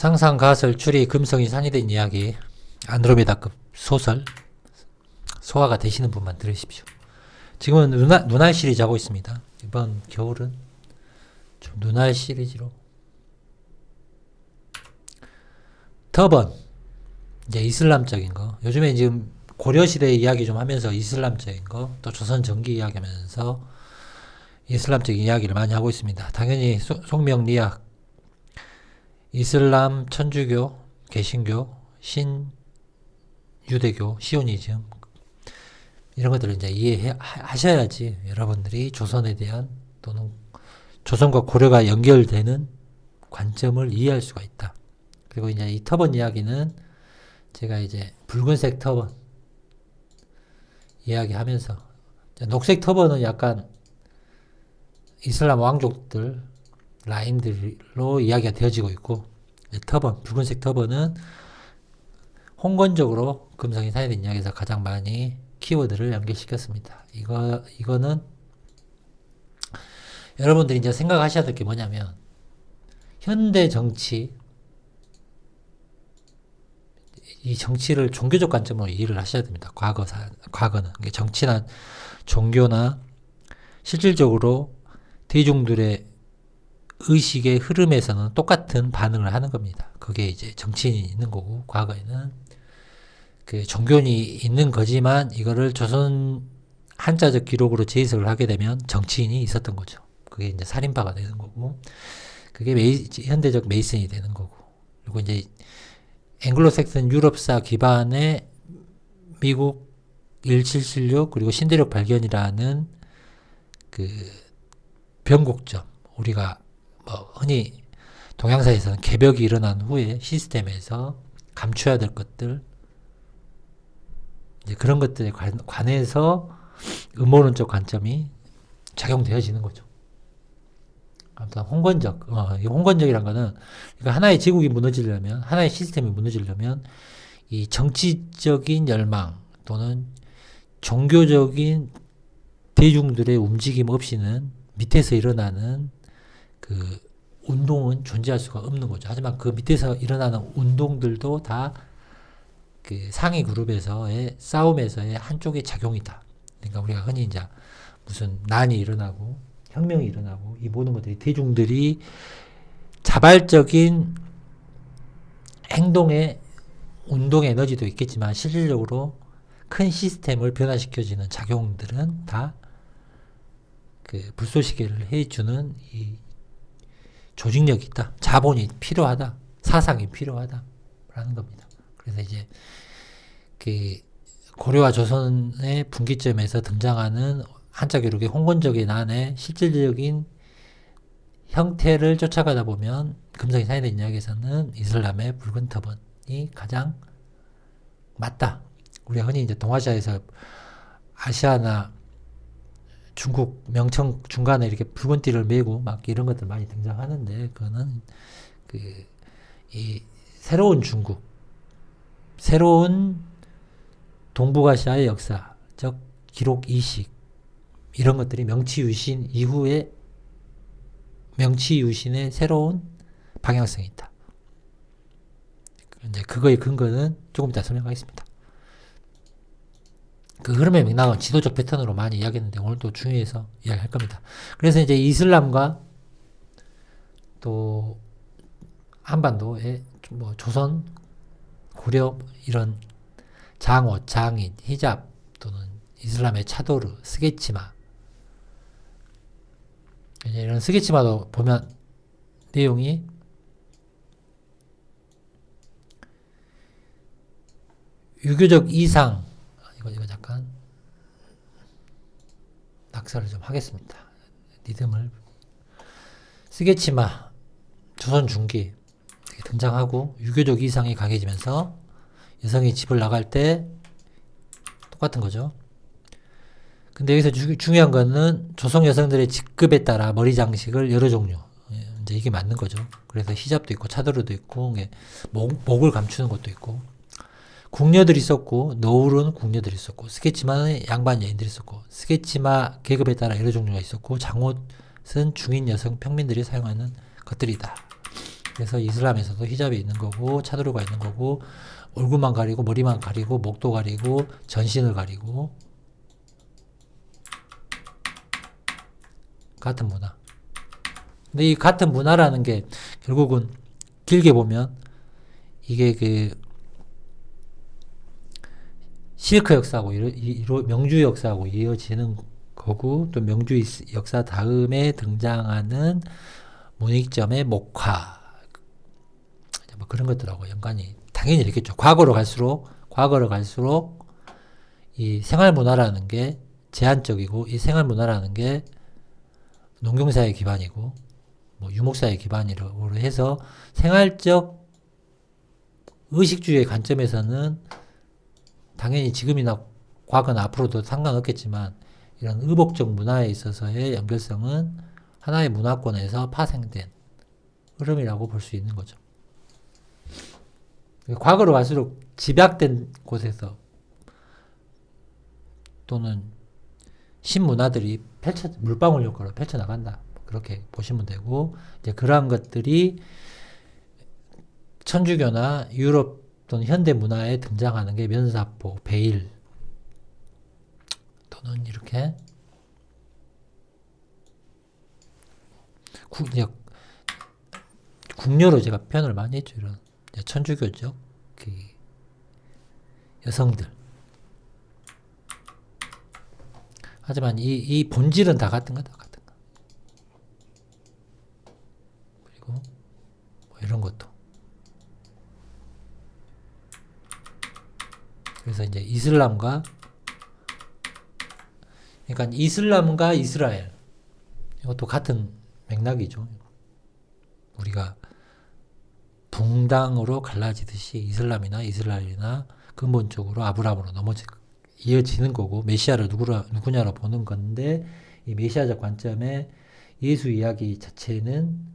상상, 가설, 추리, 금성이 산이된 이야기, 안드로메다급 소설, 소화가 되시는 분만 들으십시오. 지금은 눈알 시리즈 하고 있습니다. 이번 겨울은 좀 눈알 시리즈로. 터번, 이제 이슬람적인 거. 요즘에 지금 고려시대 이야기 좀 하면서 이슬람적인 거, 또 조선 전기 이야기 하면서 이슬람적인 이야기를 많이 하고 있습니다. 당연히 송명리학, 이슬람, 천주교, 개신교, 신유대교, 시오니즘, 이런 것들을 이제 이해하셔야지 여러분들이 조선에 대한 또는 조선과 고려가 연결되는 관점을 이해할 수가 있다. 그리고 이제 이 터번 이야기는 제가 이제 붉은색 터번 이야기하면서, 녹색 터번은 약간 이슬람 왕족들 라인들로 이야기가 되어지고 있고, 터번, 붉은색 터번은 홍건적으로 금성이 산이된 이야기에서 가장 많이 키워드를 연결시켰습니다. 이거는 여러분들이 이제 생각하셔야 될 게 뭐냐면, 현대 정치, 이 정치를 종교적 관점으로 이해를 하셔야 됩니다. 과거는. 정치나 종교나 실질적으로 대중들의 의식의 흐름에서는 똑같은 반응을 하는 겁니다. 그게 이제 정치인이 있는 거고, 과거에는 그 종교인이 있는 거지만 이거를 조선 한자적 기록으로 제시를 하게 되면 정치인이 있었던 거죠. 그게 이제 살인파가 되는 거고, 그게 현대적 메이슨이 되는 거고, 그리고 이제 앵글로색슨 유럽사 기반의 미국 1776 그리고 신대륙 발견이라는 그 변곡점, 우리가 뭐 흔히 동양사에서는 개벽이 일어난 후에 시스템에서 감춰야 될 것들, 이제 그런 것들에 관해서 음모론적 관점이 작용되어지는 거죠. 아무튼 이 홍건적이란 거는, 그러니까 하나의 제국이 무너지려면, 하나의 시스템이 무너지려면 이 정치적인 열망 또는 종교적인 대중들의 움직임 없이는 밑에서 일어나는 그 운동은 존재할 수가 없는 거죠. 하지만 그 밑에서 일어나는 운동들도 다 그 상위 그룹에서의 싸움에서의 한쪽의 작용이다. 그러니까 우리가 흔히 이제 무슨 난이 일어나고 혁명이 일어나고 이 모든 것들이 대중들이 자발적인 행동의 운동 에너지도 있겠지만 실질적으로 큰 시스템을 변화시켜주는 작용들은 다 그 불쏘시개를 해주는 이 조직력이 있다. 자본이 필요하다. 사상이 필요하다. 라는 겁니다. 그래서 이제 그 고려와 조선의 분기점에서 등장하는 한자 기록의 홍건적인 안에 실질적인 형태를 쫓아가다 보면 금성이 산이된 이야기에서는 이슬람의 붉은 터번이 가장 맞다. 우리가 흔히 이제 동아시아에서 아시아나 중국 명청 중간에 이렇게 붉은 띠를 메고 막 이런 것들 많이 등장하는데, 그거는 이 새로운 중국, 새로운 동북아시아의 역사적 기록 이식, 이런 것들이 명치유신 이후에 명치유신의 새로운 방향성이 있다. 이제 그거의 근거는 조금 이따 설명하겠습니다. 그 흐름의 맥락은 지도적 패턴으로 많이 이야기했는데 오늘도 중요해서 이야기할 겁니다. 그래서 이제 이슬람과 또 한반도의 뭐 조선, 고려 이런 장옷, 장인, 히잡 또는 이슬람의 차도르, 스게치마, 이런 스게치마도 보면 내용이 유교적 이상, 이거 잠깐 낙서를 좀 하겠습니다. 리듬을. 스게치마, 조선 중기 등장하고 유교적 이상이 강해지면서 여성이 집을 나갈 때 똑같은 거죠. 근데 여기서 중요한 거는 조선 여성들의 직급에 따라 머리 장식을 여러 종류, 이제 이게 맞는 거죠. 그래서 히잡도 있고 차도르도 있고 목을 감추는 것도 있고, 궁녀들이 있었고 너울은 궁녀들이 있었고, 스케치마는 양반 여인들이 있었고, 스케치마 계급에 따라 여러 종류가 있었고, 장옷은 중인 여성 평민들이 사용하는 것들이다. 그래서 이슬람에서도 히잡이 있는 거고 차도르가 있는 거고 얼굴만 가리고 머리만 가리고 목도 가리고 전신을 가리고 같은 문화. 근데 이 같은 문화라는 게 결국은 길게 보면 이게 그 시르크 역사하고 명주 역사하고 이어지는 거고 또 명주 역사 다음에 등장하는 문익점의 목화 뭐 그런 것들하고 연관이 당연히 있겠죠. 과거로 갈수록 이 생활 문화라는 게 제한적이고 이 생활 문화라는 게 농경사의 기반이고 뭐 유목사의 기반으로 해서 생활적 의식주의의 관점에서는 당연히 지금이나 과거나 앞으로도 상관없겠지만 이런 의복적 문화에 있어서의 연결성은 하나의 문화권에서 파생된 흐름이라고 볼 수 있는 거죠. 과거로 갈수록 집약된 곳에서 또는 신문화들이 물방울 효과로 펼쳐나간다. 그렇게 보시면 되고, 이제 그러한 것들이 천주교나 유럽 또는 현대 문화에 등장하는 게 면사포, 베일, 또는 이렇게 궁녀로 제가 표현을 많이 했죠. 이런 천주교적 그 여성들. 하지만 이 본질은 다 같은 거다. 같은 거. 그리고 뭐 이런 것도. 그래서 이제 이슬람과 이스라엘 이것도 같은 맥락이죠. 우리가 붕당으로 갈라지듯이 이슬람이나 이스라엘이나 근본적으로 아브라함으로 이어지는 거고 메시아를 누구냐로 보는 건데 이 메시아적 관점에 예수 이야기 자체는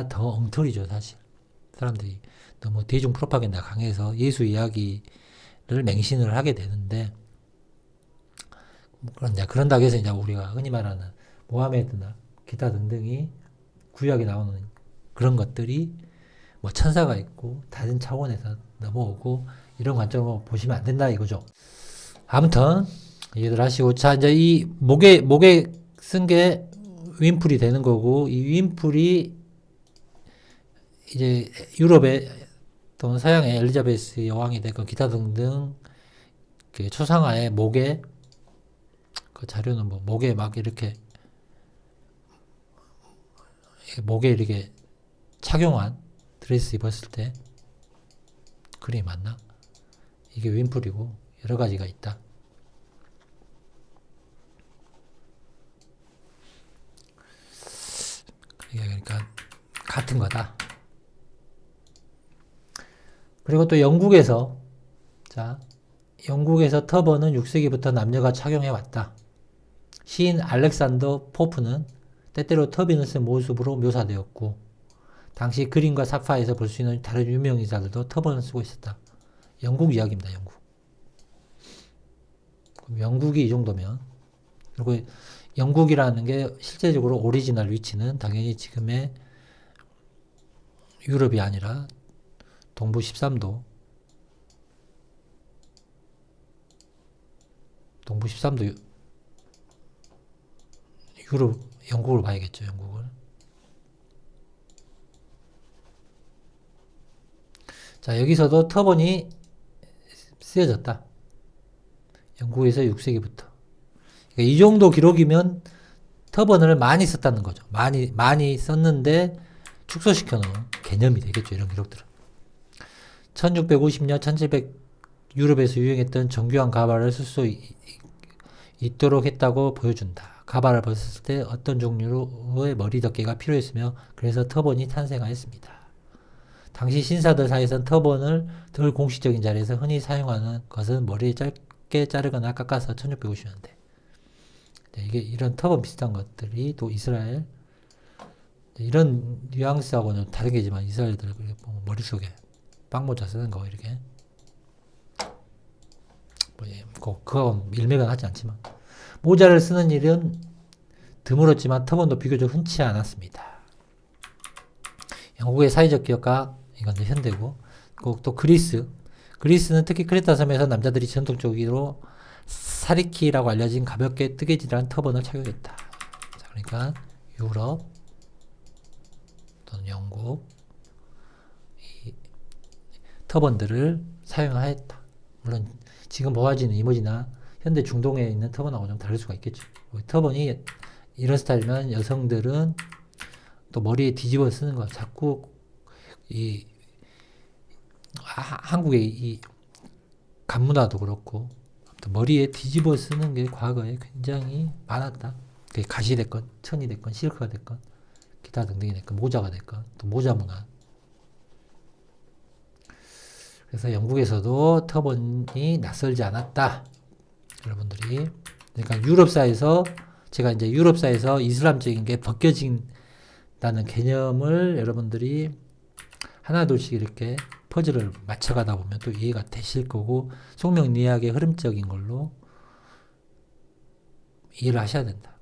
더 엉터리죠. 사실 사람들이 너무 대중 프로파간다 강해서 예수 이야기를 맹신을 하게 되는데 그런다고 해서 이제 우리가 흔히 말하는 모하메드나 기타 등등이 구약에 나오는 그런 것들이 뭐 천사가 있고 다른 차원에서 넘어오고 이런 관점으로 보시면 안 된다 이거죠. 아무튼 이해들 하시고, 자 이제 이 목에 쓴 게 윈풀이 되는 거고, 이 윈풀이 이제 유럽의 또는 서양의 엘리자베스 여왕이 되고 기타 등등 그 초상화의 목에 그 자료는 뭐 목에 막 이렇게 목에 이렇게 착용한 드레스 입었을 때 그림이 맞나? 이게 윈풀이고 여러 가지가 있다. 그러니까 같은 거다. 그리고 또 영국에서 터번은 6세기부터 남녀가 착용해 왔다. 시인 알렉산더 포프는 때때로 터빈을 쓴 모습으로 묘사되었고 당시 그림과 사파에서 볼 수 있는 다른 유명인사들도 터번을 쓰고 있었다. 영국 이야기입니다. 영국. 그럼 영국이 이 정도면, 그리고 영국이라는 게 실제적으로 오리지널 위치는 당연히 지금의 유럽이 아니라 동부 13도 유럽, 영국을 봐야겠죠. 영국을. 자, 여기서도 터번이 쓰여졌다. 영국에서 6세기부터. 그러니까 이 정도 기록이면 터번을 많이 썼다는 거죠. 많이 썼는데 축소시켜 놓은 개념이 되겠죠. 이런 기록들은. 1650년, 1700 유럽에서 유행했던 정교한 가발을 쓸 수 있도록 했다고 보여준다. 가발을 벗었을 때 어떤 종류의 머리 덮개가 필요했으며 그래서 터번이 탄생하였습니다. 당시 신사들 사이에서는 터번을 덜 공식적인 자리에서 흔히 사용하는 것은 머리를 짧게 자르거나 깎아서 1650년대. 이게 이런 터번 비슷한 것들이 또 이스라엘 이런 뉘앙스하고는 다르겠지만 이스라엘들 머릿속에 빵모자 쓰는 거 이렇게 그거하고는 일맥은 하지 않지만 모자를 쓰는 일은 드물었지만 터번도 비교적 흔치 않았습니다. 영국의 사회적 기업가, 이건 이제 현대고, 또 그리스. 그리스는 특히 크레타 섬에서 남자들이 전통적으로 사리키라고 알려진 가볍게 뜨개질한 터번을 착용했다. 자, 그러니까 유럽 또는 영국 이 터번들을 사용하였다. 물론 지금 보아지는 이모지나 현대 중동에 있는 터번하고 좀 다를 수가 있겠죠. 터번이 이런 스타일이면 여성들은 또 머리에 뒤집어 쓰는 거 자꾸 이 한국의 이 간문화도 그렇고 머리에 뒤집어 쓰는 게 과거에 굉장히 많았다. 그게 가시 됐건 천이 됐건 실크가 됐건 기타 등등이 됐건 모자가 됐건 또 모자 문화. 그래서 영국에서도 터번이 낯설지 않았다. 여러분들이 그러니까 유럽사에서 제가 이제 유럽사에서 이슬람적인 게 벗겨진다는 개념을 여러분들이 하나둘씩 이렇게 퍼즐을 맞춰가다 보면 또 이해가 되실 거고 송명리학의 흐름적인 걸로 이해를 하셔야 된다.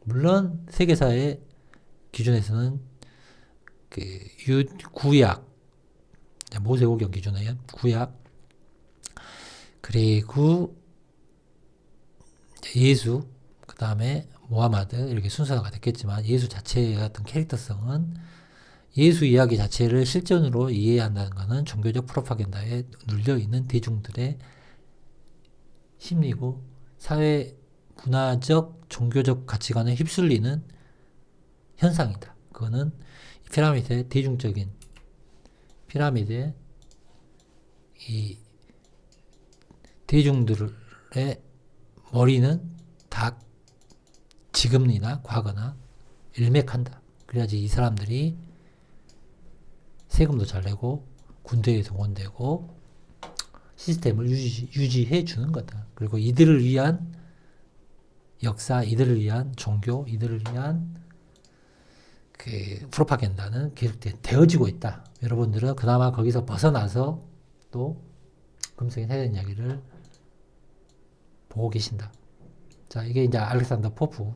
물론 세계사의 기준에서는 그 구약 모세오경 기준에 구약 그리고 예수 그 다음에 모하마드 이렇게 순서가 됐겠지만 예수 자체의 어떤 캐릭터성은 예수 이야기 자체를 실전으로 이해한다는 것은 종교적 프로파간다에 눌려있는 대중들의 심리고 사회 문화적 종교적 가치관에 휩쓸리는 현상이다. 그거는 피라미드의 대중적인 피라미드의 이 대중들의 머리는 다 지금이나 과거나 일맥한다. 그래야지 이 사람들이 세금도 잘 내고 군대에 동원되고 시스템을 유지해 주는 거다. 그리고 이들을 위한 역사, 이들을 위한 종교, 이들을 위한 그 프로파간다는 계속 되어지고 있다. 여러분들은 그나마 거기서 벗어나서 또 금성의 해된 이야기를 보고 계신다. 자, 이게 이제 알렉산더 포프.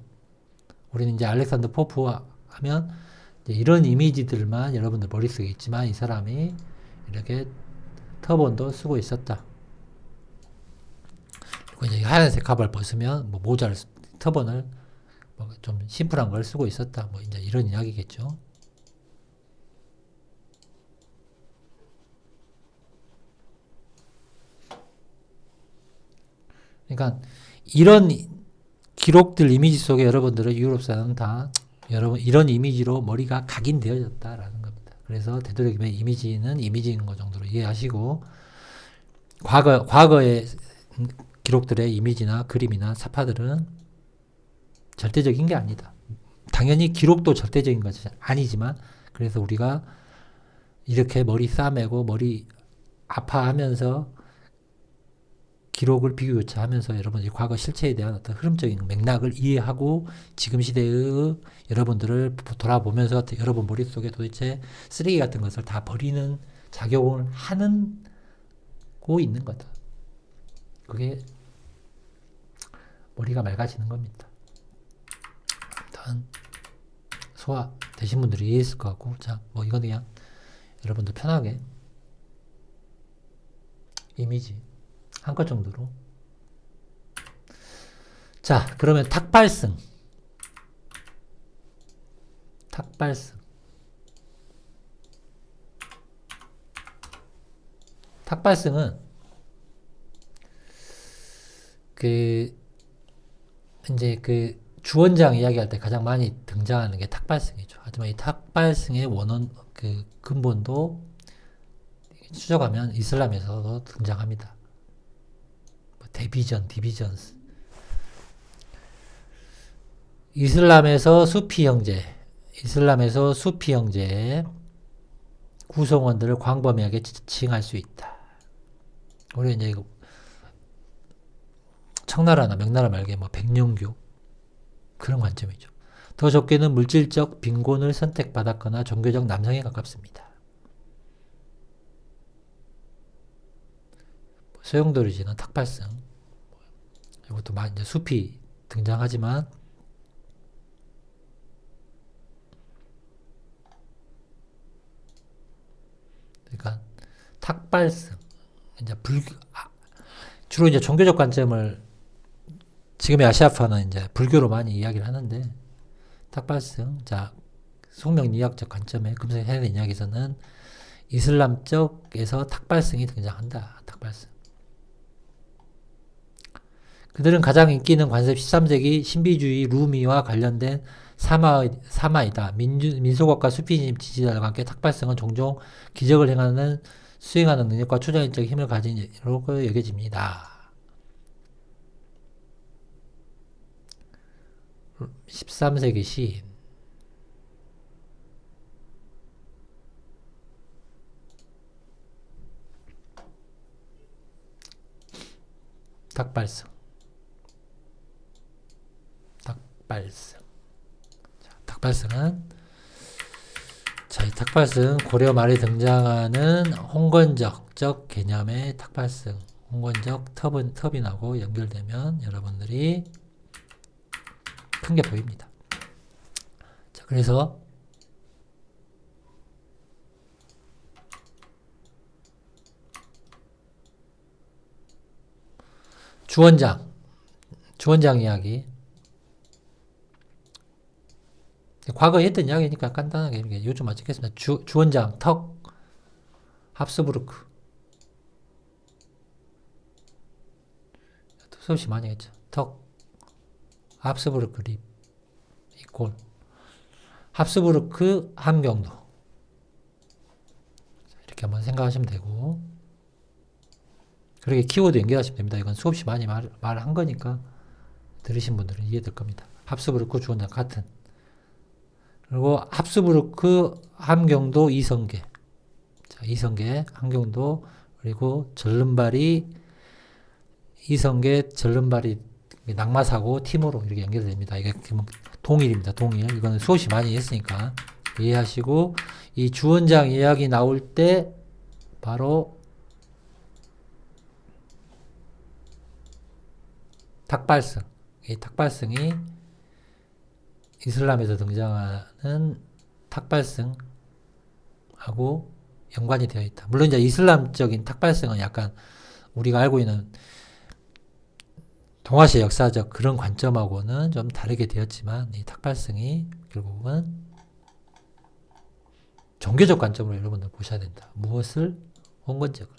우리는 이제 알렉산더 포프 하면 이제 이런 이미지들만 여러분들 머릿속에 있지만 이 사람이 이렇게 터번도 쓰고 있었다. 그리고 이제 하얀색 가발 벗으면 뭐 모자를 터번을 뭐 좀 심플한 걸 쓰고 있었다. 뭐 이제 이런 이야기겠죠. 그러니까 이런 기록들 이미지 속에 여러분들은 유럽사는 다 여러분 이런 이미지로 머리가 각인되어졌다라는 겁니다. 그래서 되도록이면 이미지는 이미지인 것 정도로 이해하시고 과거의 기록들의 이미지나 그림이나 사파들은 절대적인 게 아니다. 당연히 기록도 절대적인 것이 아니지만 그래서 우리가 이렇게 머리 싸매고 머리 아파하면서 기록을 비교교차하면서 여러분들이 과거 실체에 대한 어떤 흐름적인 맥락을 이해하고 지금 시대의 여러분들을 돌아보면서 여러분 머릿속에 도대체 쓰레기 같은 것을 다 버리는 작용을 하고 있는 거다. 그게 머리가 맑아지는 겁니다. 일단 소화 되신 분들이 이해했을 것 같고 자, 뭐 이건 그냥 여러분들 편하게 이미지 한 것 정도로. 자, 그러면 탁발승. 탁발승은 이제 주원장 이야기할 때 가장 많이 등장하는 게 탁발승이죠. 하지만 이 탁발승의 원원 근본도 추적하면 이슬람에서도 등장합니다. 디비전스. 이슬람에서 수피 형제 구성원들을 광범위하게 지칭할 수 있다. 우리 이제 청나라나 명나라 말게 뭐 백령교 그런 관점이죠. 더 좁게는 물질적 빈곤을 선택받았거나 종교적 남성에 가깝습니다. 소용돌이지는 탁발승. 이것도 이제 숲이 등장하지만 탁발성. 이제 주로 이제 종교적 관점을 지금의 아시아파는 이제 불교로 많이 이야기를 하는데, 탁발성. 자, 숙명리학적 관점에 금속 해외 이야기에서는 이슬람 쪽에서 탁발성이 등장한다. 탁발성. 그들은 가장 인기 있는 관습 13세기 신비주의 루미와 관련된 사마이다. 민속학과 수피즘 지지자들과 함께 탁발성은 종종 기적을 수행하는 능력과 초자연적 힘을 가진 이로 여겨집니다. 13세기 시인. 탁발성. 이 탁발성 고려 말에 등장하는 홍건적적 개념의 탁발성, 홍건적 터빈하고 연결되면 여러분들이 큰 게 보입니다. 자, 그래서 주원장 이야기. 과거에 했던 이야기니까 간단하게 이렇게 요즘 맞추겠습니다. 주원장, 턱, 합스부르크. 수없이 많이 했죠. 턱, 합스부르크 립, 이꼴. 합스부르크 함경도. 이렇게 한번 생각하시면 되고. 그렇게 키워드 연결하시면 됩니다. 이건 수없이 많이 말한 거니까 들으신 분들은 이해될 겁니다. 합스부르크 주원장 같은. 그리고 합스부르크 함경도 이성계. 자, 이성계, 함경도, 그리고 절름발이, 이성계, 절름발이, 낙마사고, 팀으로 이렇게 연결됩니다. 이게 동일입니다. 동일. 이거는 수없이 많이 했으니까 이해하시고, 이 주원장 이야기 나올 때, 바로, 탁발성. 이 탁발성이 이슬람에서 등장하는 탁발성하고 연관이 되어 있다. 물론 이제 이슬람적인 탁발성은 약간 우리가 알고 있는 동아시아 역사적 그런 관점하고는 좀 다르게 되었지만 이 탁발성이 결국은 종교적 관점으로 여러분들 보셔야 된다. 무엇을? 홍건적을.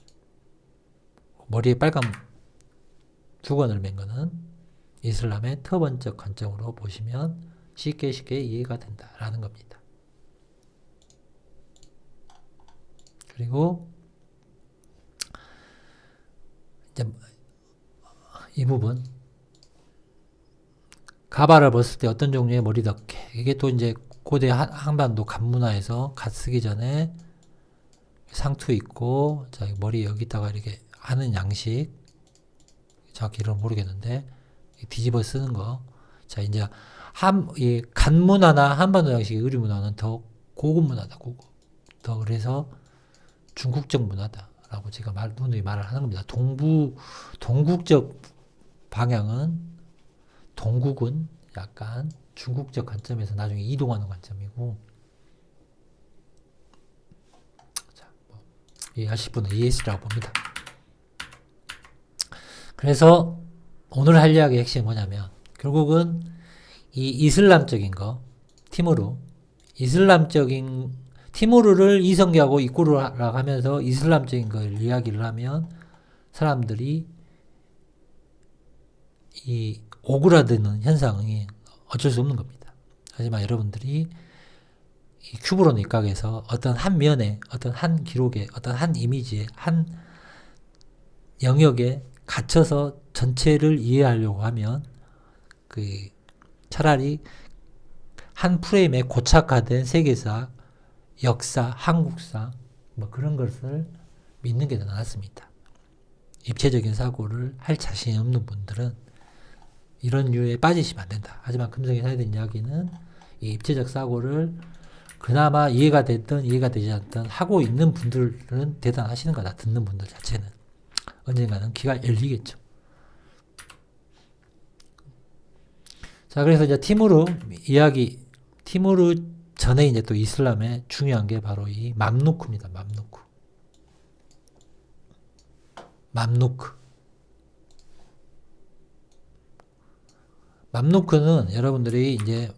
머리에 빨간 두건을 맨 거는 이슬람의 터번적 관점으로 보시면 쉽게 이해가 된다라는 겁니다. 그리고 이제 이 부분 가발을 벗을 때 어떤 종류의 머리 덮개, 이게 또 이제 고대 한반도 간문화에서 갓 쓰기 전에 상투 있고, 자, 머리 여기다가 이렇게 하는 양식, 정확히 이름 모르겠는데 뒤집어 쓰는 거. 자, 이제 이 간문화나 한반도 양식의 의류 문화는 더 고급 문화다. 더 그래서 중국적 문화다라고 제가 누누이 말을 하는 겁니다. 동국적 방향은, 동국은 약간 중국적 관점에서 나중에 이동하는 관점이고, 자, 이해하실 분은 이해했으라고 봅니다. 그래서 오늘 할 이야기의 핵심이 뭐냐면, 결국은 이 이슬람적인 거, 티무르를 이성계하고 이꼬르라고 하면서 이슬람적인 걸 이야기를 하면 사람들이 이 오그라드는 현상이 어쩔 수 없는 겁니다. 하지만 여러분들이 이 큐브론 입각에서 어떤 한 면에, 어떤 한 기록에, 어떤 한 이미지에, 한 영역에 갇혀서 전체를 이해하려고 하면 차라리 한 프레임에 고착화된 세계사, 역사, 한국사 뭐 그런 것을 믿는 게 더 낫습니다. 입체적인 사고를 할 자신이 없는 분들은 이런 류에 빠지시면 안 된다. 하지만 금성이 사야 되는 이야기는 이 입체적 사고를 그나마 이해가 됐든 이해가 되지 않든 하고 있는 분들은 대단하시는 거다. 듣는 분들 자체는. 언젠가는 귀가 열리겠죠. 자, 그래서 이제 티무르 전에 이제 또 이슬람의 중요한 게 바로 이 맘루크입니다. 맘루크. 맘루크. 맘루크는 여러분들이 이제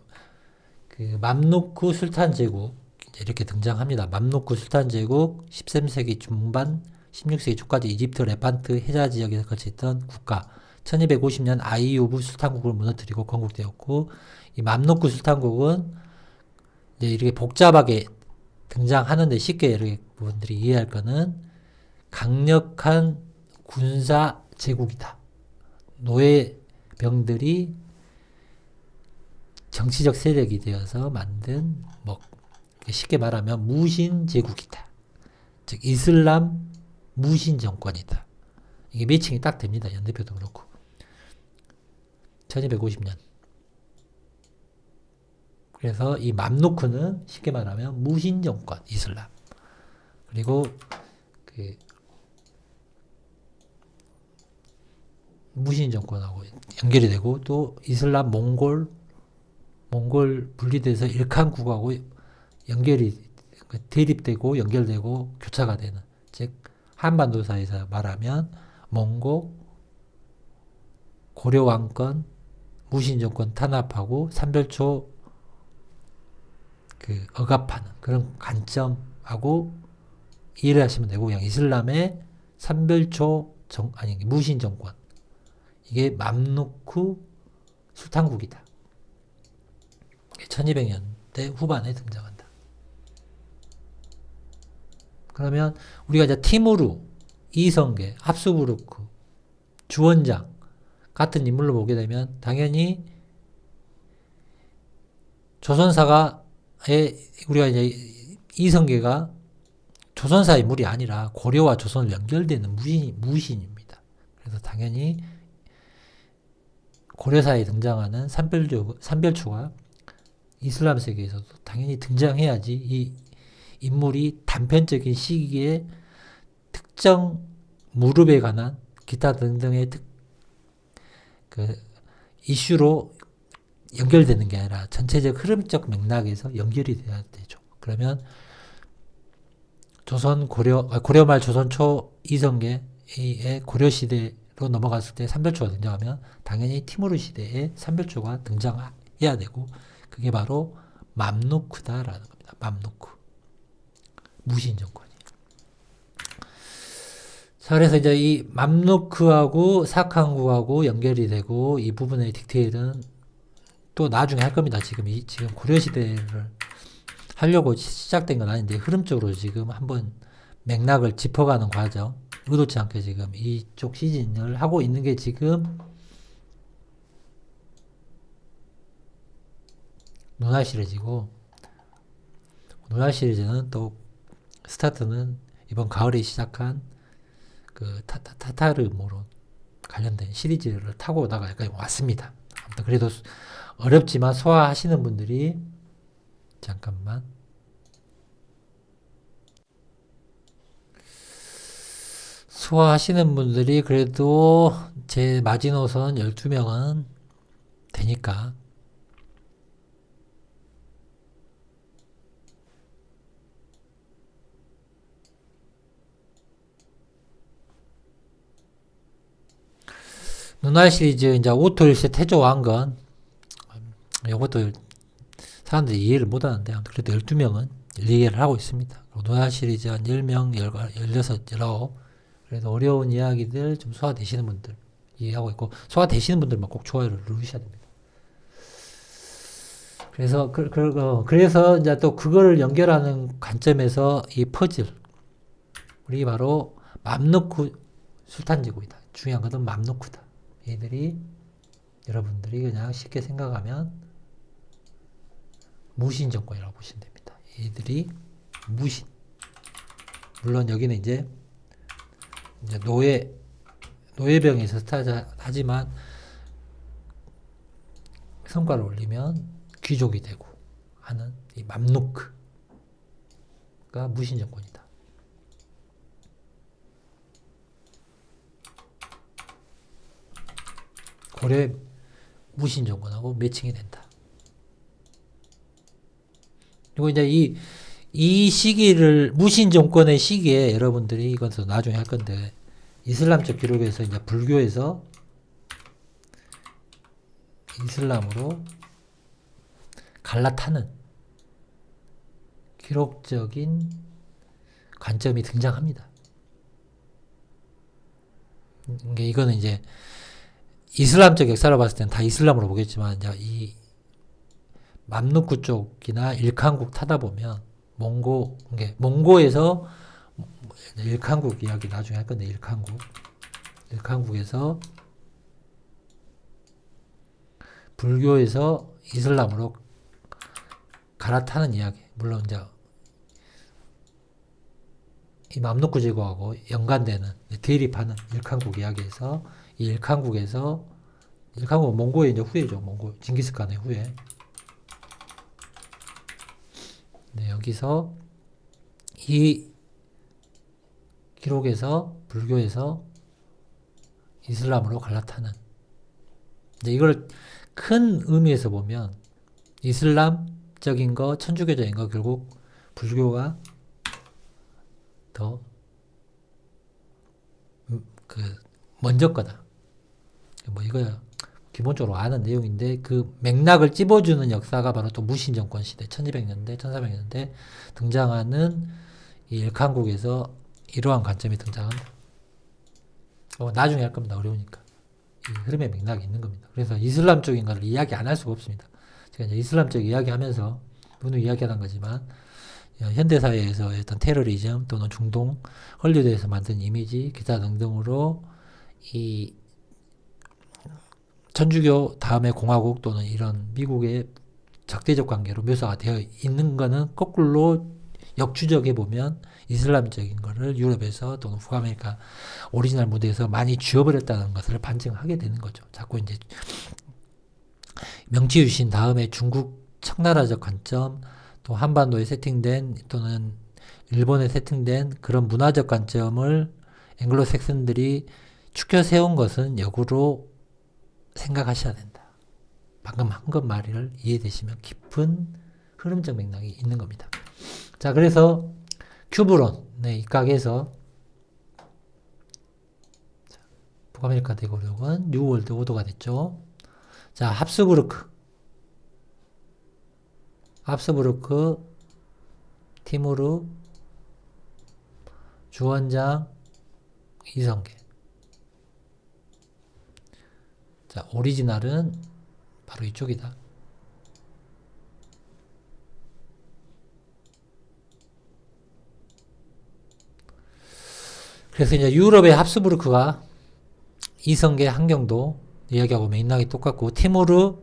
그 맘루크 술탄 제국 이렇게 등장합니다. 맘루크 술탄 제국 13세기 중반 16세기 초까지 이집트 레판트 해자 지역에서 거쳤던 국가. 1250년 아이유브 술탄국을 무너뜨리고 건국되었고, 이 맘루크 술탄국은 이제 이렇게 복잡하게 등장하는데 쉽게 여러분들이 이해할 거는 강력한 군사 제국이다. 노예병들이 정치적 세력이 되어서 만든 뭐 쉽게 말하면 무신 제국이다. 즉 이슬람 무신 정권이다. 이게 매칭이 딱 됩니다. 연대표도 그렇고. 1250년. 그래서 이 맘루크는 쉽게 말하면 무신 정권, 이슬람. 그리고 그 무신 정권하고 연결이 되고 또 이슬람 몽골 분리돼서 일칸국하고 연결이 대립되고 연결되고 교차가 되는, 즉 한반도 사이에서 말하면 몽고 고려 왕권 무신 정권 탄압하고 삼별초 그 억압하는 그런 관점하고 이해를 하시면 되고, 그냥 이슬람의 삼별초 무신 정권, 이게 맘루크 술탄국이다. 1200년대 후반에 등장한다. 그러면 우리가 이제 티무르, 이성계, 합수부르크, 주원장 같은 인물로 보게 되면 당연히 조선사가 우리가 이제 이성계가 조선사 인물이 아니라 고려와 조선을 연결되는 무신입니다. 그래서 당연히 고려사에 등장하는 삼별초가 이슬람 세계에서도 당연히 등장해야지 이 인물이 단편적인 시기에 특정 무릎에 관한 기타 등등의 그 이슈로 연결되는 게 아니라 전체적 흐름적 맥락에서 연결이 돼야 되죠. 그러면 고려 말 조선 초 이성계의 고려 시대로 넘어갔을 때 삼별초가 등장하면 당연히 티무르 시대에 삼별초가 등장해야 되고, 그게 바로 맘루크다라는 겁니다. 맘루크. 무신 정권이. 자, 그래서 이제 이 맘루크하고 사칸국하고 연결이 되고, 이 부분의 디테일은 또 나중에 할 겁니다. 지금 고려 시대를 하려고 시작된 건 아닌데 흐름적으로 지금 한번 맥락을 짚어가는 과정, 의도치 않게 지금 이쪽 시즌을 하고 있는 게 지금 눈알 시리즈고, 눈알 시리즈는 또 스타트는 이번 가을에 시작한 그 타타르 모론 관련된 시리즈를 타고 오다가 여기까지 왔습니다. 아무튼 그래도 어렵지만 소화하시는 분들이, 잠깐만, 소화하시는 분들이 그래도 제 마지노선 12명은 되니까 눈알 시리즈 이제 오토일세 태조 왕건, 이것도 사람들이 이해를 못하는데 그래도 12명은 이해를 하고 있습니다. 눈알 시리즈 한 10명, 16, 19, 그래도 어려운 이야기들 좀 소화되시는 분들 이해하고 있고, 소화되시는 분들만 꼭 좋아요를 누르셔야 됩니다. 그래서 이제 또 그거를 연결하는 관점에서 이 퍼즐, 우리 바로 맘루크 술탄제국이다. 중요한 것은 맘루크다. 얘들이 여러분들이 그냥 쉽게 생각하면 무신 정권이라고 보시면 됩니다. 얘들이 무신. 물론 여기는 이제 노예병에서 하지만 성과를 올리면 귀족이 되고 하는 이 맘루크가 무신 정권이다. 고려 무신 정권하고 매칭이 된다. 그리고 이제 이 시기를, 무신 정권의 시기에 여러분들이, 이건 나중에 할 건데, 이슬람적 기록에서 이제 불교에서 이슬람으로 갈라타는 기록적인 관점이 등장합니다. 이거는 이제 이슬람적 역사로 봤을 때는 다 이슬람으로 보겠지만, 이제 이 맘루크 쪽이나 일칸국 타다 보면 몽고에서 일칸국 이야기 나중에 할 건데, 일칸국에서 불교에서 이슬람으로 갈아타는 이야기. 물론 이제 이 맘루크 제국하고 연관되는 대립하는 일칸국 이야기에서 이 일칸국은 몽고의 이제 후예죠. 몽고 징기스칸의 후예. 네, 여기서 이 기록에서 불교에서 이슬람으로 갈라타는, 이제 이걸 큰 의미에서 보면 이슬람적인 거, 천주교적인 거 결국 불교가 더 먼저 거다. 뭐 이거 기본적으로 아는 내용인데, 그 맥락을 찝어주는 역사가 바로 또 무신 정권 시대 1200년대, 1400년대 등장하는 이 일칸국에서 이러한 관점이 등장한다. 나중에 할 겁니다. 어려우니까. 이 흐름의 맥락이 있는 겁니다. 그래서 이슬람적인 것을 이야기 안 할 수가 없습니다. 제가 이제 이슬람적 이야기하면서 오늘 이야기하는 거지만, 현대사회에서 어떤 테러리즘 또는 중동, 헐리우드에서 만든 이미지, 기타 등등으로 이 천주교 다음에 공화국 또는 이런 미국의 적대적 관계로 묘사가 되어 있는 거는 거꾸로 역추적해 보면 이슬람적인 거를 유럽에서 또는 북아메리카 오리지널 무대에서 많이 쥐어버렸다는 것을 반증하게 되는 거죠. 자꾸 이제 명치유신 다음에 중국 청나라적 관점, 또 한반도에 세팅된 또는 일본에 세팅된 그런 문화적 관점을 앵글로색슨들이 추켜 세운 것은 역으로 생각하셔야 된다. 방금 한 것 말을 이해되시면 깊은 흐름적 맥락이 있는 겁니다. 자, 그래서 큐브론의 입각에서 북아메리카 대공력은 뉴월드 오더가 됐죠. 자, 합스부르크, 티무르, 주원장, 이성계. 자, 오리지널은 바로 이쪽이다. 그래서 이제 유럽의 합스부르크가 이성계, 한경도 이야기하고 맥락이 똑같고, 티무르,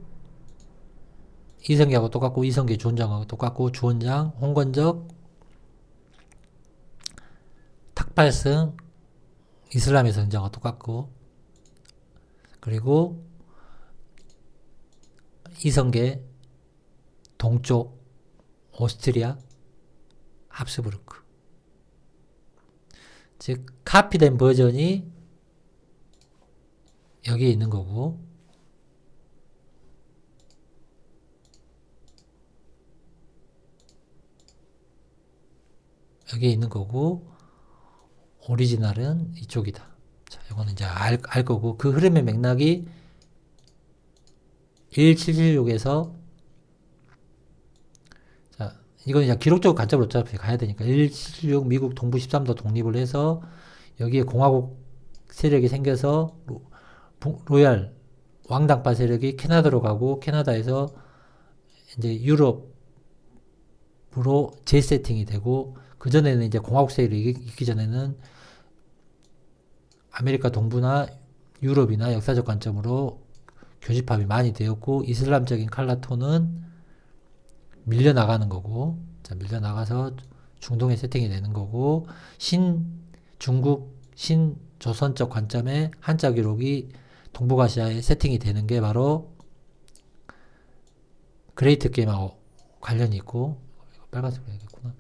이성계하고 똑같고, 이성계 주원장하고 똑같고, 주원장, 홍건적, 탁발승, 이슬람의 성장하고 똑같고, 그리고 이성계 동쪽 오스트리아 합스부르크, 즉 카피된 버전이 여기에 있는 거고, 여기에 있는 거고, 오리지널은 이쪽이다. 자, 이거는 이제 알 거고, 그 흐름의 맥락이 1776에서, 자, 이건 이제 기록적 관점으로 어차피 가야 되니까, 1776 미국 동부 13도 독립을 해서, 여기에 공화국 세력이 생겨서, 로얄, 왕당파 세력이 캐나다로 가고, 캐나다에서 이제 유럽으로 재세팅이 되고, 그전에는 이제 공화국 세력이 있기 전에는 아메리카 동부나 유럽이나 역사적 관점으로 교집합이 많이 되었고, 이슬람적인 칼라톤은 밀려나가는 거고, 자, 밀려나가서 중동에 세팅이 되는 거고, 중국, 신조선적 관점의 한자 기록이 동북아시아에 세팅이 되는 게 바로 그레이트 게임하고 관련이 있고, 빨간색으로 해야겠구나.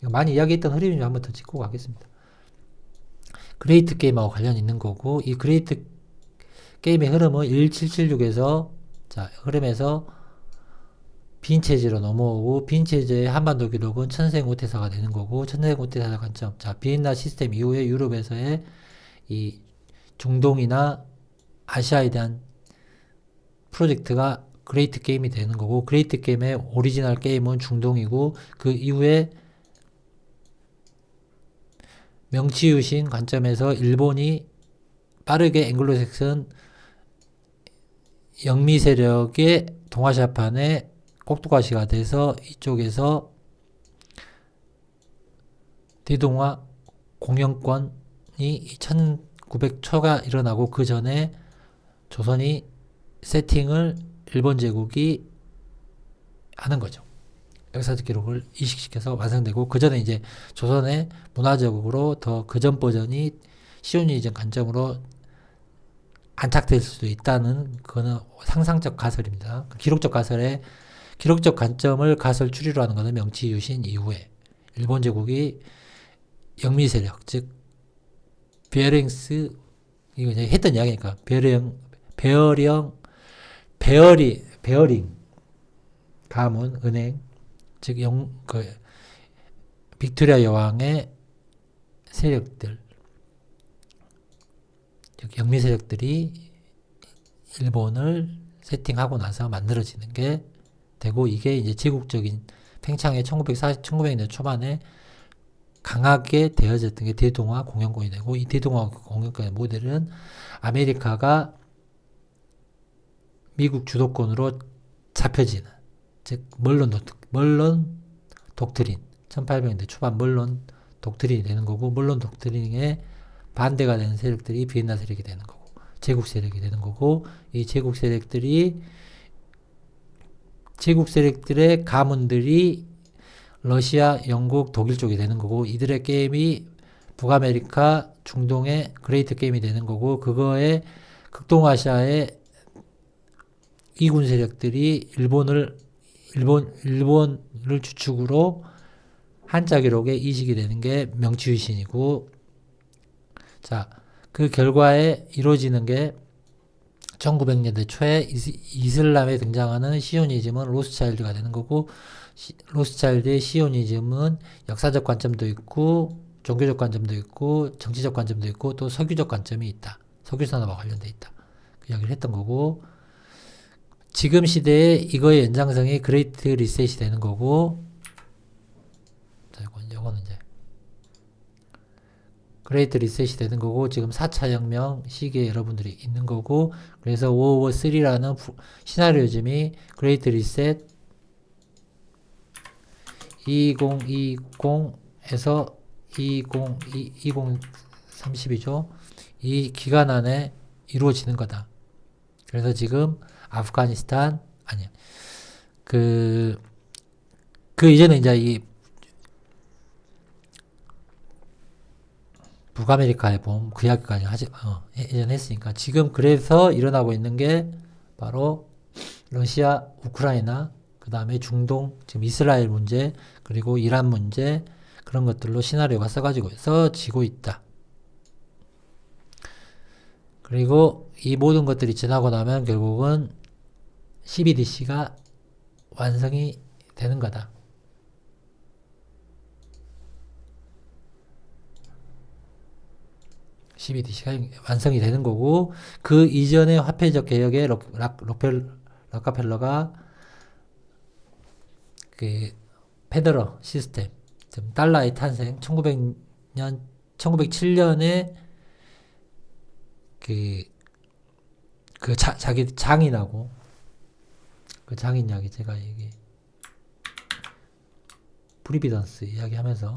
많이 이야기했던 흐름을 한번 더 짚고 가겠습니다. 그레이트 게임하고 관련이 있는 거고, 이 그레이트 게임의 흐름은 1776에서, 자, 흐름에서 빈체제로 넘어오고, 빈체제의 한반도 기록은 천생우태사가 되는 거고, 천생우태사 관점, 자, 비엔나 시스템 이후에 유럽에서의 이 중동이나 아시아에 대한 프로젝트가 그레이트 게임이 되는 거고, 그레이트 게임의 오리지널 게임은 중동이고, 그 이후에 명치유신 관점에서 일본이 빠르게 앵글로색슨 영미 세력의 동아시아판의 꼭두가시가 돼서 이쪽에서 대동아 공영권이 1900초가 일어나고, 그 전에 조선이 세팅을 일본 제국이 하는 거죠. 역사적 기록을 이식시켜서 완성되고, 그 전에 이제 조선의 문화적으로 더 그전 버전이 시오니즘 관점으로 안착될 수도 있다는, 그거는 상상적 가설입니다. 기록적 관점을 가설 추리로 하는 것은 명치유신 이후에 일본 제국이 영미 세력, 즉 베어링스, 이거 이제 했던 이야기니까 베어링 가문 은행, 즉 빅토리아 여왕의 세력들, 즉 영미 세력들이 일본을 세팅하고 나서 만들어지는 게 되고, 이게 이제 제국적인 팽창의 1900년대 초반에 강하게 되어졌던 게 대동아 공영권이 되고, 이 대동아 공영권의 모델은 아메리카가 미국 주도권으로 잡혀지는, 즉 멀론 독트린, 1800년대 초반 멀론 독트린이 되는 거고, 멀론 독트린에 반대가 되는 세력들이 비엔나 세력이 되는 거고, 제국 세력이 되는 거고, 이 제국 세력들의 가문들이 러시아, 영국, 독일 쪽이 되는 거고, 이들의 게임이 북아메리카, 중동의 그레이트 게임이 되는 거고, 그거에 극동아시아의 이군 세력들이 일본을 주축으로 한자 기록에 이식이 되는 게 명치유신이고, 자, 그 결과에 이루어지는 게 1900년대 초에 이슬람에 등장하는 시오니즘은 로스차일드가 되는 거고, 로스차일드의 시오니즘은 역사적 관점도 있고, 종교적 관점도 있고, 정치적 관점도 있고, 또 석유적 관점이 있다. 석유산업과 관련돼 있다. 그 이야기를 했던 거고, 지금 시대에 이거의 연장성이 그레이트 리셋이 되는 거고, 자, 이거는 이제 그레이트 리셋이 되는 거고, 지금 4차 혁명 시기에 여러분들이 있는 거고, 그래서 워워 3라는 시나리오즘이 그레이트 리셋 2020에서 2030이죠. 이 기간 안에 이루어지는 거다. 그래서 지금 아프가니스탄, 아니야. 그 이제는 이제 이 북아메리카의 봄, 그 이야기까지 예전에 했으니까, 지금 그래서 일어나고 있는 게 바로 러시아, 우크라이나, 그 다음에 중동, 지금 이스라엘 문제, 그리고 이란 문제, 그런 것들로 시나리오가 써지고 있다. 그리고 이 모든 것들이 지나고 나면 결국은 CBDC가 완성이 되는 거다. CBDC가 완성이 되는 거고, 그 이전의 화폐적 개혁에 록펠러가 그 페더럴 시스템, 달러의 탄생, 1907년에 자기 장인하고, 그 장인 이야기 제가 프리비던스 이야기하면서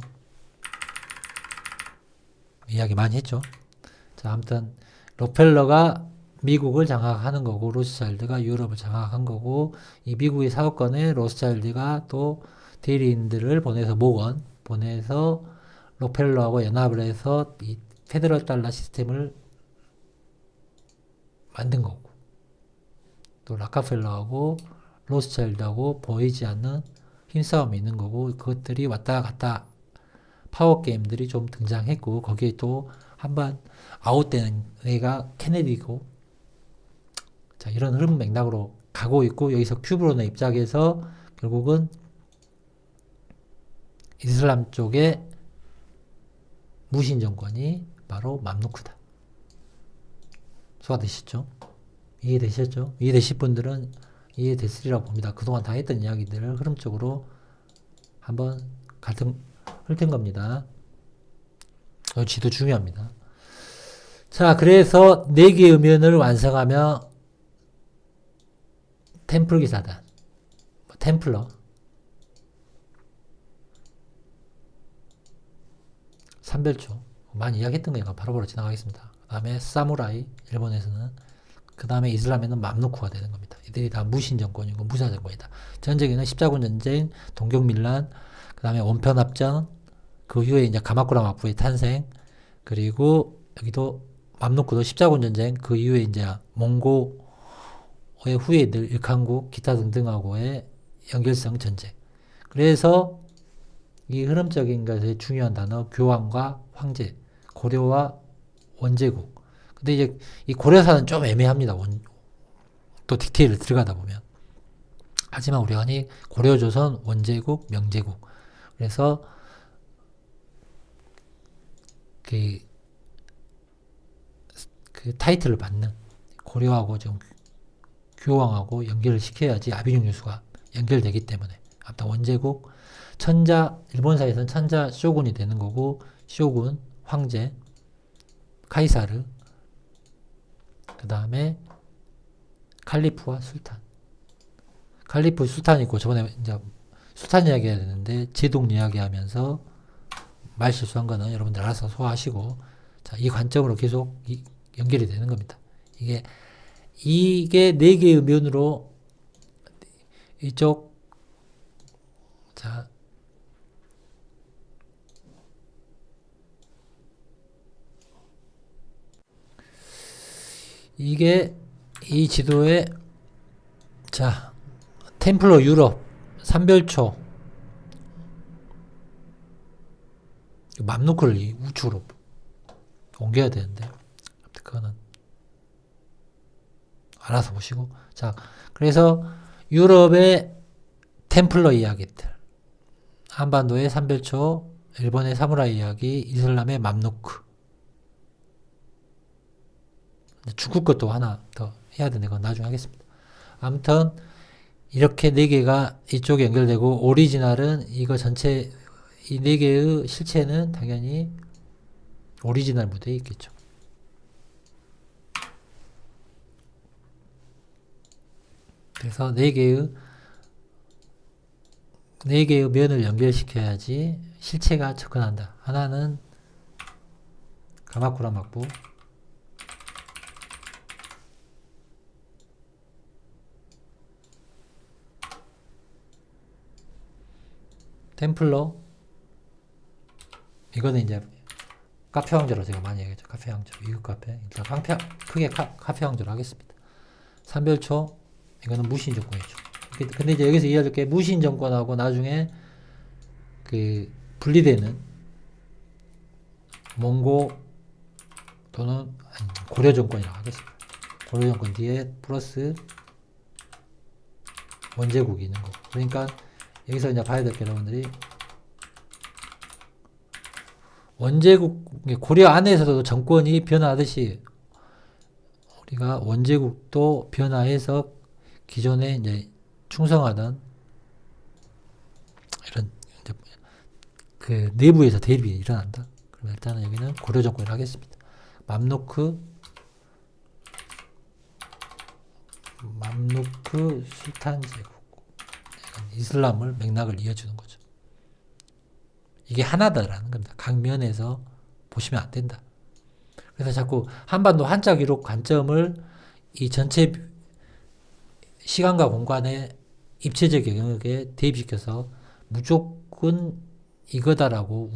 이야기 많이 했죠. 자, 아무튼 록펠러가 미국을 장악하는 거고, 로스차일드가 유럽을 장악한 거고, 이 미국의 사업권에 로스차일드가 또 대리인들을 보내서 록펠러하고 연합을 해서 이 페더럴 달러 시스템을 만든 거고, 또 락카펠러하고 로스차일드하고 보이지 않는 힘싸움이 있는 거고, 그것들이 왔다 갔다 파워 게임들이 좀 등장했고, 거기에 또 한번 아웃되는 애가 케네디고, 자, 이런 흐름 맥락으로 가고 있고, 여기서 큐브론의 입장에서 결국은 이슬람 쪽의 무신 정권이 바로 맘루크다. 소화되셨죠? 이해되셨죠? 이해되실 분들은 이해됐으리라고 봅니다. 그동안 다 했던 이야기들을 흐름적으로 한번 훑은 겁니다. 지도 중요합니다. 자, 그래서 4개의 음연을 완성하며 템플 기사단, 템플러, 삼별초, 많이 이야기했던 거니까 바로바로 지나가겠습니다. 그 다음에 사무라이, 일본에서는, 그 다음에 이슬람에는 맘루크가 되는 겁니다. 이들이 다 무신 정권이고 무사 정권이다. 전쟁에는 십자군 전쟁, 동경밀란, 그 다음에 원편합전, 그 후에 이제 가마쿠라 막부의 탄생, 그리고 여기도 맘루크도 십자군 전쟁, 그 이후에 이제 몽고의 후예들, 일칸국, 기타 등등하고의 연결성 전쟁. 그래서 이 흐름적인 것의 중요한 단어, 교황과 황제, 고려와 원제국. 근데 이제 이 고려사는 좀 애매합니다. 또 디테일을 들어가다 보면. 하지만 우리가 흔히 고려조선, 원제국, 명제국. 그래서 그 타이틀을 받는 고려하고 좀 교황하고 연결을 시켜야지 아비뇽 유수가 연결되기 때문에. 아무튼 원제국, 천자, 일본사에서는 천자 쇼군이 되는 거고, 쇼군, 황제, 카이사르, 그 다음에 칼리프와 술탄. 칼리프 술탄 있고, 저번에 이제 술탄 이야기 해야 되는데, 제독 이야기 하면서 말 실수한 거는 여러분들 알아서 소화하시고, 자, 이 관점으로 계속 연결이 되는 겁니다. 이게 4개의 면으로 이쪽, 자, 이게 이 지도에, 자, 템플러 유럽, 삼별초, 맘루크를 이 우측으로 옮겨야 되는데, 그거는 알아서 보시고. 자, 그래서 유럽의 템플러 이야기들, 한반도의 삼별초, 일본의 사무라이 이야기, 이슬람의 맘루크. 중국 것도 하나 더 해야 되는 건 나중에 하겠습니다. 아무튼 이렇게 4개가 이쪽에 연결되고, 오리지널은 이거 전체 이 4개의 실체는 당연히 오리지널 무대에 있겠죠. 그래서 4개의 면을 연결시켜야지 실체가 접근한다. 하나는 가마쿠라 막부, 템플러, 이거는 이제 카페 왕조로 제가 많이 얘기했죠. 카페 왕조, 미국 카페. 일단 크게 카페 왕조로 하겠습니다. 삼별초, 이거는 무신 정권이죠. 근데 이제 여기서 이해할 게, 무신 정권하고 나중에 그 분리되는 몽고 또는 고려 정권이라고 하겠습니다. 고려 정권 뒤에 플러스 원제국이 있는 거. 그러니까 여기서 이제 봐야 될 게, 여러분들이 원제국, 고려 안에서도 정권이 변화하듯이 우리가 원제국도 변화해서 기존에 이제 충성하던 이런 이제 그 내부에서 대립이 일어난다. 그럼 일단은 여기는 고려 정권을 하겠습니다. 맘루크 술탄 제국, 이슬람을 맥락을 이어주는 거죠. 이게 하나다라는 겁니다. 각 면에서 보시면 안 된다. 그래서 자꾸 한반도 한자 기록 관점을 이 전체 시간과 공간의 입체적 영역에 대입시켜서 무조건 이거다라고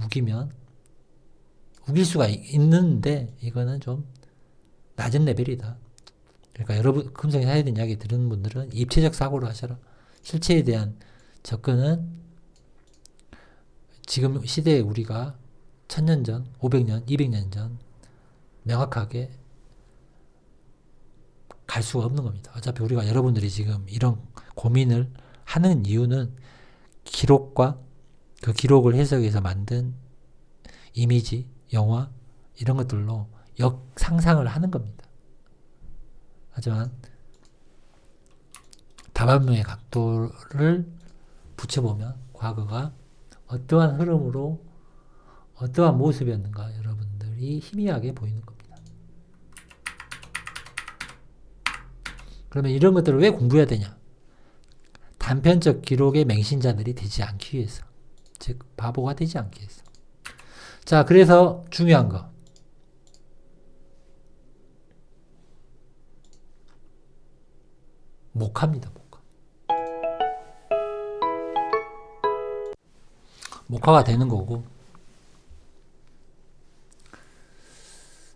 우길 수가 있는데, 이거는 좀 낮은 레벨이다. 그러니까 여러분, 금성에 사회된 이야기 들은 분들은 입체적 사고를 하셔라. 실체에 대한 접근은 지금 시대에 우리가 1000년 전, 500년, 200년 전 명확하게 갈 수가 없는 겁니다. 어차피 우리가, 여러분들이 지금 이런 고민을 하는 이유는 기록과 그 기록을 해석해서 만든 이미지, 영화, 이런 것들로 상상을 하는 겁니다. 하지만 다반면의 각도를 붙여보면 과거가 어떠한 흐름으로 어떠한 모습이었는가 여러분들이 희미하게 보이는 겁니다. 그러면 이런 것들을 왜 공부해야 되냐? 단편적 기록의 맹신자들이 되지 않기 위해서. 즉 바보가 되지 않기 위해서. 자, 그래서 중요한 거. 목화입니다. 목화가 되는 거고.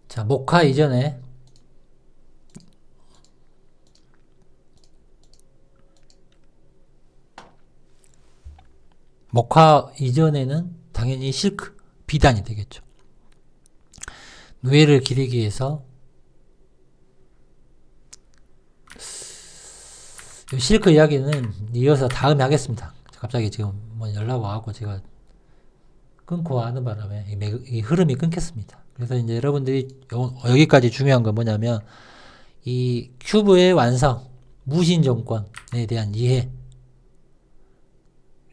자, 목화 이전에 는 당연히 실크, 비단이 되겠죠. 노예를 기리기 위해서 이 실크 이야기는 이어서 다음에 하겠습니다. 갑자기 지금 뭐 연락 와갖고 제가 끊고 하는 바람에 이 흐름이 끊겼습니다. 그래서 이제 여러분들이 여기까지 중요한 건 뭐냐면 이 큐브의 완성, 무신 정권에 대한 이해,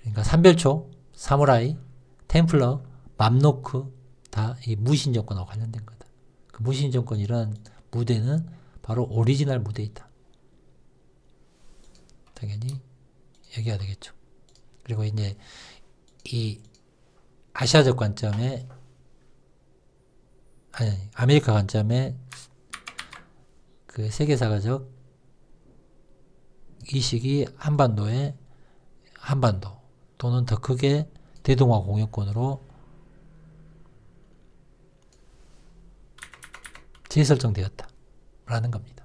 그러니까 삼별초, 사무라이, 템플러, 맘노크 다 이 무신 정권하고 관련된 거다. 그 무신 정권이란 무대는 바로 오리지널 무대이다. 당연히 얘기가 되겠죠. 그리고 이제 이 아시아적 관점에 아메리카 관점에 그 세계사가적 이식이 한반도 또는 더 크게 대동아 공유권으로 재설정되었다 라는 겁니다.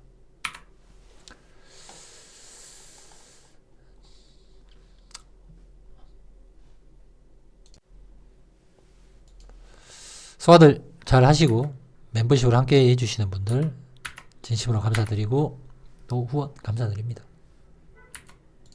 소화들 잘 하시고 멤버십으로 함께 해주시는 분들 진심으로 감사드리고 또 후원 감사드립니다.